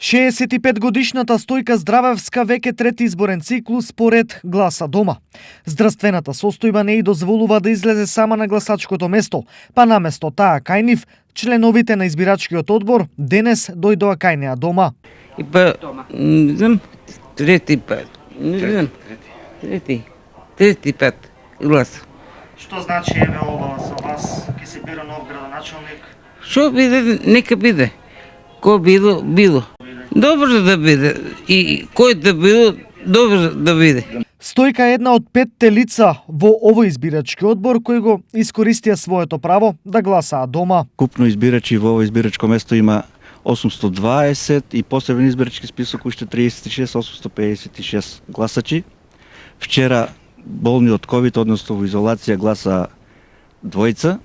65-годишната Стојка Здравевска веќе трети изборен циклус поред гласа дома. Здравствената состојба не и дозволува да излезе сама на гласачкото место, па наместо таа кај нив, членовите на избирачкиот одбор денес дојдоа кај неа дома. И па, не знам, трети пат. Трети пат глас. Што значи еве ова за вас, ќе се бира нов градоначалник? Што биде, нека биде. Кој било, било. Добро да биде. И кој да било, добро да биде. Стојка е една од 5 лица во овој избирачки одбор кои го искористија своето право да гласаа дома. Купно избирачи во ово избирачко место има 820 и посебен избирачки список уште 36-856 гласачи. Вчера болни од ковид, односно во изолација, гласа двојца.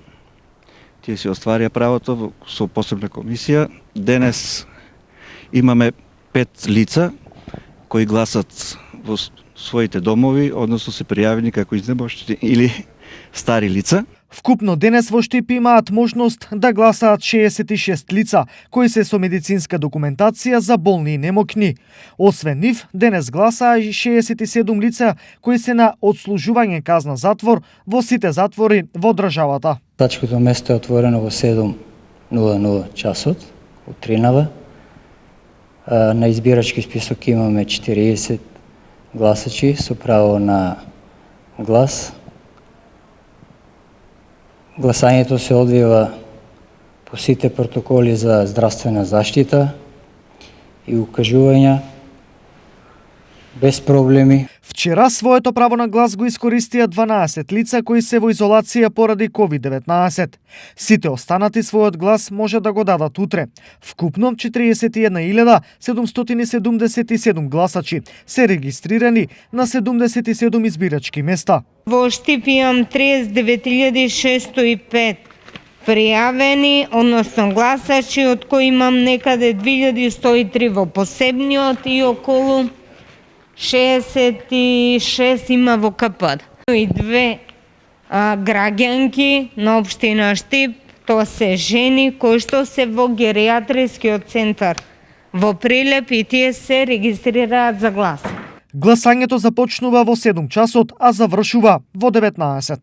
Тие си остварија правото со посебна комисија. Денес имаме 5 лица кои гласат во своите домови, односно се пријавени како изнемощени или стари лица. Вкупно денес во Штип имаат можност да гласаат 66 лица, кои се со медицинска документација за болни и немокни. Освен нив, денес гласаа и 67 лица кои се на одслужување казна затвор во сите затвори во државата. Гласачкото место е отворено во 7:00 часот, од Тринава. На избирачки список имаме 40 гласачи со право на глас. Гласањето се одвива по сите протоколи за здравствена заштита и укажувања без проблеми. Вчера своето право на глас го искористија 12 лица кои се во изолација поради COVID-19. Сите останати својот глас може да го дадат утре. Вкупно 41.777 гласачи се регистрирани на 77 избирачки места. Во Штип имам 39.605 пријавени, односно гласачи, од кои имам некаде 2103 во посебниот и околу 66 има во КП. И две граѓанки на општина Штип, тоа се жени кои што се во гериатрискиот центар во Прилеп и тие се регистрираат за глас. Гласањето започнува во 7 часот, а завршува во 19.